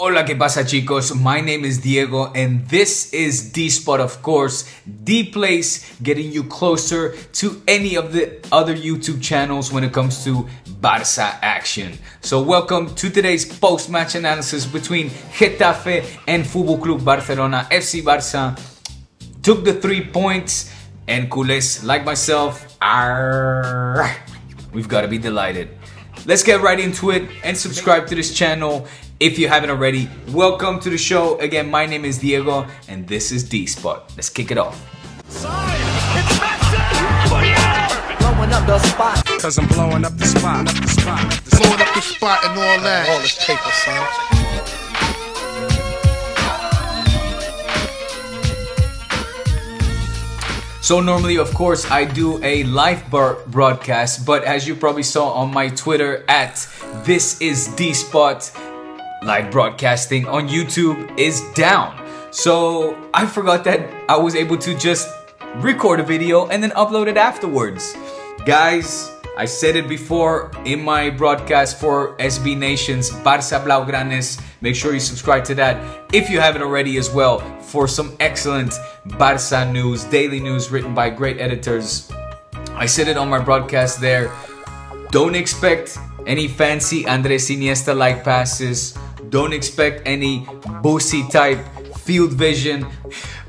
Hola, ¿qué pasa, chicos? My name is Diego, and this is D-Spot, of course, the place getting you closer to any of the other YouTube channels when it comes to Barça action. So welcome to today's post-match analysis between Getafe and Futbol Club Barcelona. FC Barça took the 3 points, and culés like myself, we've got to be delighted. Let's get right into it and subscribe to this channel if you haven't already. Welcome to the show. Again, my name is Diego and this is D-Spot. Let's kick it off. Blowing up the spot. Cause I'm blowing up the spot. Blowing up the spot and all that. All this paper, son. So normally, of course, I do a live broadcast, but as you probably saw on my Twitter at This Is D-Spot, live broadcasting on YouTube is down. So I forgot that I was able to just record a video and then upload it afterwards. Guys, I said it before in my broadcast for SB Nation's Barça Blaugranes. Make sure you subscribe to that if you haven't already as well, for some excellent Barça news, daily news written by great editors. I said it on my broadcast there. Don't expect any fancy Andres Iniesta-like passes. Don't expect any Busi type field vision,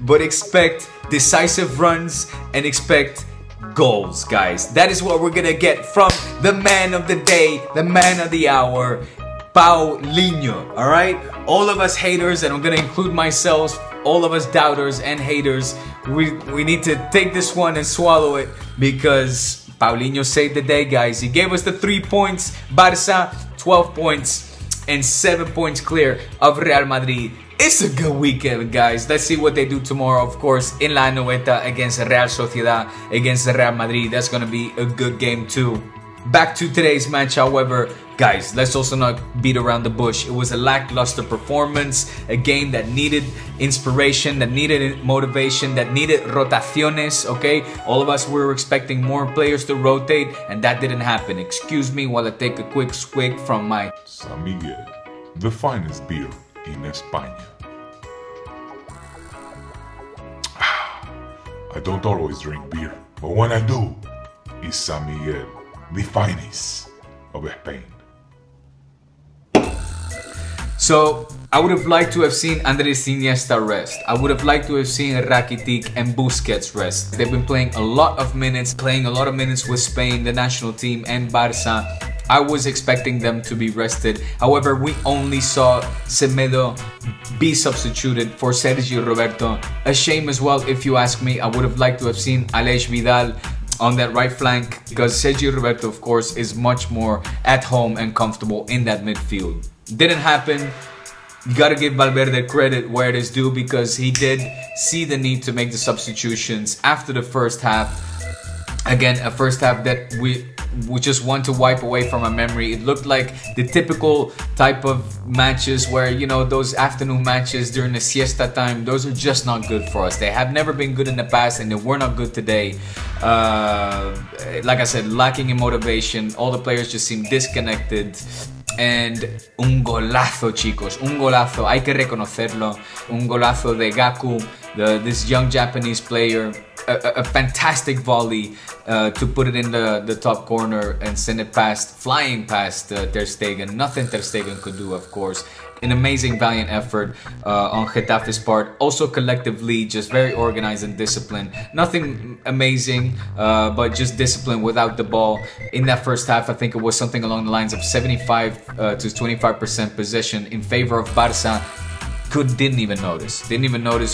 but expect decisive runs and expect goals, guys. That is what we're gonna get from the man of the day, the man of the hour, Paulinho. All right, all of us haters, and I'm gonna include myself, all of us doubters and haters, we need to take this one and swallow it, because Paulinho saved the day, guys. He gave us the 3 points. Barça 12 points and 7 points clear of Real Madrid. It's a good weekend, guys. Let's see what they do tomorrow, of course, in La Noeta against Real Sociedad, against Real Madrid. That's gonna be a good game too. Back to today's match, however, guys, let's also not beat around the bush. It was a lackluster performance, a game that needed inspiration, that needed motivation, that needed rotaciones, okay? All of us were expecting more players to rotate, and that didn't happen. Excuse me while I take a quick swig from my San Miguel, the finest beer in España. I don't always drink beer, but when I do, it's San Miguel, the finest of Spain. So, I would have liked to have seen Andres Iniesta rest. I would have liked to have seen Rakatic and Busquets rest. They've been playing a lot of minutes, with Spain, the national team, and Barça. I was expecting them to be rested. However, we only saw Semedo be substituted for Sergi Roberto. A shame as well, if you ask me. I would have liked to have seen Aleix Vidal on that right flank, because Sergi Roberto, of course, is much more at home and comfortable in that midfield. Didn't happen. You gotta give Valverde credit where it is due, because he did see the need to make the substitutions after the first half. Again, a first half that we just want to wipe away from our memory. It looked like the typical type of matches where, you know, those afternoon matches during the siesta time, those are just not good for us. They have never been good in the past, and they were not good today. Like I said, lacking in motivation. All the players just seem disconnected. And un golazo, chicos, un golazo, hay que reconocerlo. Un golazo de Gaku, this young Japanese player. A fantastic volley to put it in the top corner and send it past, flying past Ter Stegen. Nothing Ter Stegen could do, of course. An amazing, valiant effort on Getafe's part. Also collectively, just very organized and disciplined. Nothing amazing, but just discipline without the ball. In that first half, I think it was something along the lines of 75 to 25% possession in favor of Barça. Didn't even notice.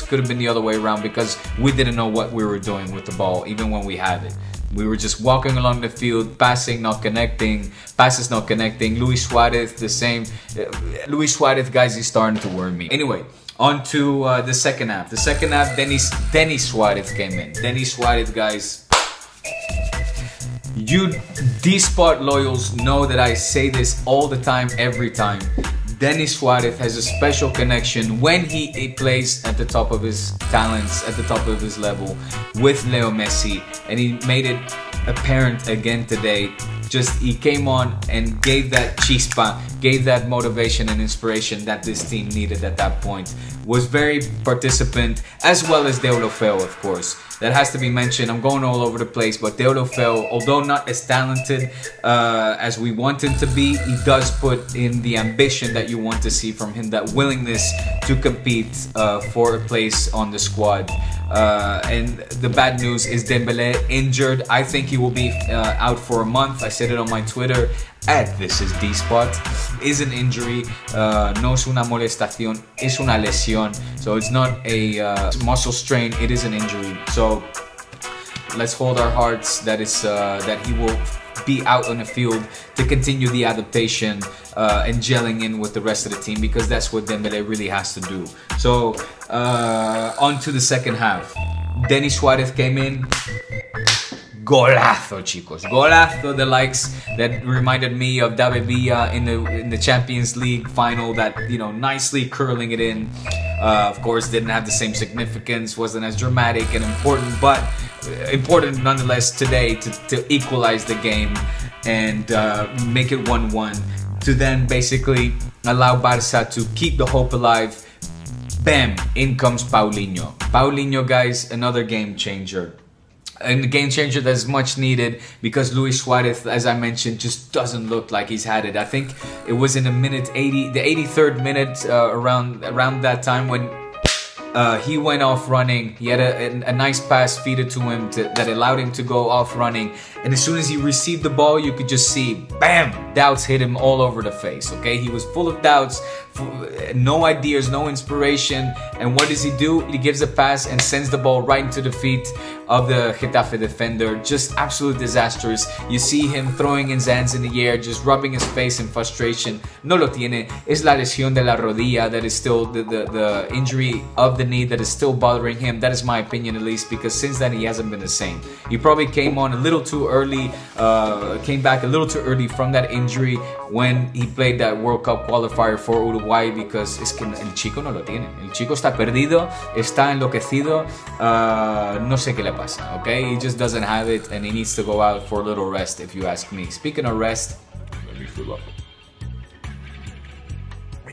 Could have been the other way around, because we didn't know what we were doing with the ball, even when we had it. We were just walking along the field, passing, not connecting, passes not connecting. Luis Suarez, the same. Luis Suarez, guys, he's starting to worry me. Anyway, on to the second half. The second half, Denis Suarez came in. Denis Suarez, guys. You D-Spot loyals know that I say this all the time, every time. Denis Suarez has a special connection when he plays at the top of his talents, at the top of his level with Leo Messi, and he made it apparent again today. just he came on and gave that chispa, gave that motivation and inspiration that this team needed at that point. Was very participant, as well as Deulofeu, of course. That has to be mentioned. I'm going all over the place, but Deulofeu, although not as talented as we want him to be, he does put in the ambition that you want to see from him, that willingness to compete for a place on the squad. And the bad news is Dembélé injured. I think he will be out for a month. I said it on my Twitter at This Is D-Spot. Is an injury, no es una molestación, es una lesión. So it's not a muscle strain, it is an injury. So let's hold our hearts that he will be out on the field to continue the adaptation and gelling in with the rest of the team, because that's what Dembélé really has to do. So on to the second half. Denis Suarez came in. Golazo, chicos. Golazo, the likes that reminded me of David Villa in the Champions League final, that, you know, nicely curling it in. Of course, didn't have the same significance, wasn't as dramatic and important, but important nonetheless today to equalize the game and make it 1-1, to then basically allow Barca to keep the hope alive. Bam! In comes Paulinho. Paulinho, guys, another game changer. And a game changer that's much needed, because Luis Suarez, as I mentioned, just doesn't look like he's had it. I think it was in the 83rd minute, around that time, when he went off running. He had a nice pass feeded to him that allowed him to go off running. And as soon as he received the ball, you could just see, bam, doubts hit him all over the face, okay? He was full of doubts, no ideas, no inspiration. And what does he do? He gives a pass and sends the ball right into the feet of the Getafe defender. Just absolute disastrous. You see him throwing his hands in the air, just rubbing his face in frustration. No lo tiene. Es la lesión de la rodilla that is still the injury of the knee that is still bothering him. That is my opinion, at least, because since then he hasn't been the same. He probably came on a little too early, came back a little too early from that injury when he played that World Cup qualifier for Uruguay, because es que el chico no lo tiene. El chico está perdido, está enloquecido, no sé qué le pasa, okay? He just doesn't have it, and he needs to go out for a little rest, if you ask me. Speaking of rest, let me fill up.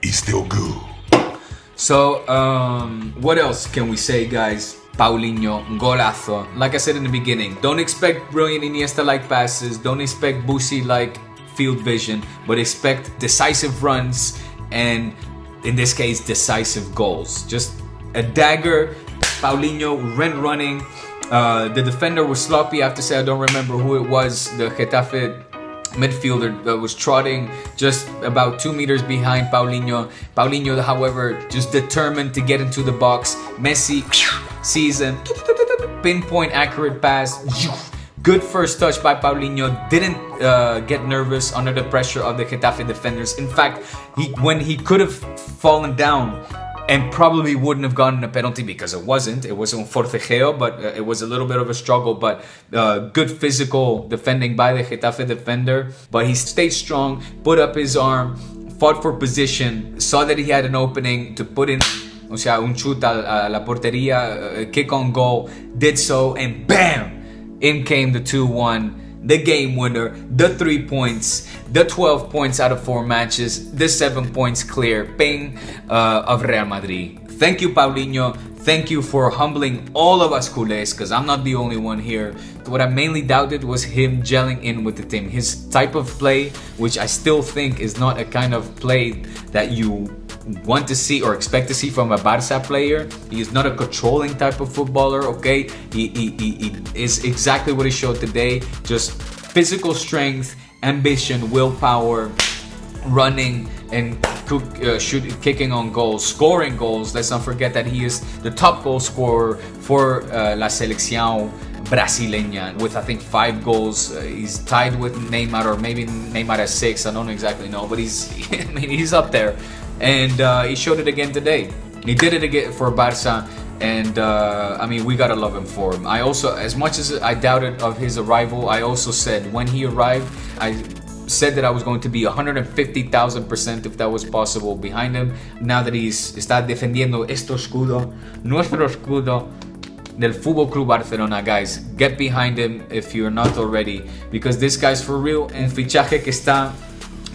He's still good. So, what else can we say, guys? Paulinho, golazo. Like I said in the beginning, don't expect brilliant Iniesta-like passes, don't expect Busi-like field vision, but expect decisive runs, and in this case, decisive goals. Just a dagger. Paulinho went running. The defender was sloppy. I have to say, I don't remember who it was. The Getafe midfielder that was trotting just about 2 meters behind Paulinho. Paulinho, however, just determined to get into the box. Messi sees him. Pinpoint accurate pass. Good first touch by Paulinho. Didn't get nervous under the pressure of the Getafe defenders. In fact, when he could have fallen down and probably wouldn't have gotten a penalty, because it wasn't un forcejeo, but it was a little bit of a struggle, but good physical defending by the Getafe defender. But he stayed strong, put up his arm, fought for position, saw that he had an opening to put in, o sea, un chute a la portería, kick on goal, did so, and bam! In came the 2-1, the game winner, the 3 points, the 12 points out of 4 matches, the 7 points clear, ping, of Real Madrid. Thank you, Paulinho. Thank you for humbling all of us culés, because I'm not the only one here. What I mainly doubted was him gelling in with the team. His type of play, which I still think is not a kind of play that you want to see or expect to see from a Barca player. He is not a controlling type of footballer, okay? He is exactly what he showed today. Just physical strength, ambition, willpower, running, and kicking on goals, scoring goals. Let's not forget that he is the top goal scorer for La Selección Brasileña with, I think, 5 goals. He's tied with Neymar, or maybe Neymar has 6. I don't exactly know, but he's up there. And he showed it again today. He did it again for Barca, and I mean, we gotta love him for him. I also, as much as I doubted of his arrival, I also said when he arrived, I said that I was going to be 150,000% if that was possible behind him. Now that está defendiendo nuestro escudo, del Futbol Club Barcelona, guys. Get behind him if you're not already, because this guy's for real. Un fichaje que está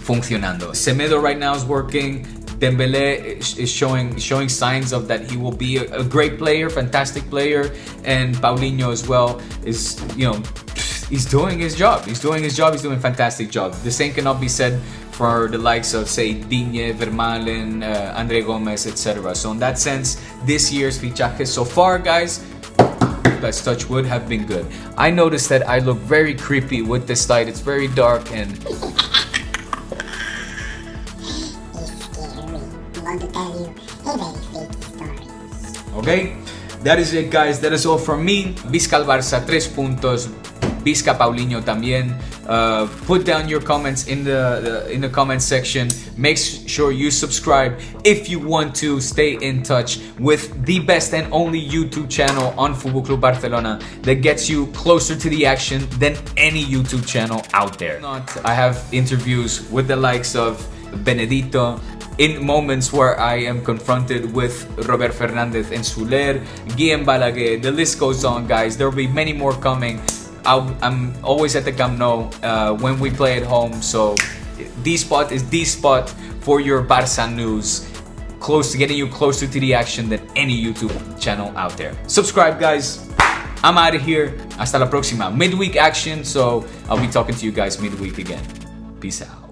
funcionando. Semedo right now is working. Dembele is showing signs of that he will be a great player, fantastic player, and Paulinho as well is, you know, he's doing his job. He's doing his job. He's doing a fantastic job. The same cannot be said for the likes of, say, Digne, Vermaelen, Andre Gomez, etc. So in that sense, this year's fichajes so far, guys, let's touch wood, have been good. I noticed that I look very creepy with this light. It's very dark and okay, that is it, guys. That is all from me. Visca el Barça, 3 puntos. Visca Paulinho también. Put down your comments in the comment section. Make sure you subscribe if you want to stay in touch with the best and only YouTube channel on Futbol Club Barcelona that gets you closer to the action than any YouTube channel out there. I have interviews with the likes of Benedito, in moments where I am confronted with Robert Fernandez and Soler, Guillem Balaguer, the list goes on, guys. There will be many more coming. I'm always at the Camp Nou when we play at home, so D-Spot is the spot for your Barça news, getting you closer to the action than any YouTube channel out there. Subscribe, guys. I'm out of here. Hasta la próxima. Midweek action, so I'll be talking to you guys midweek again. Peace out.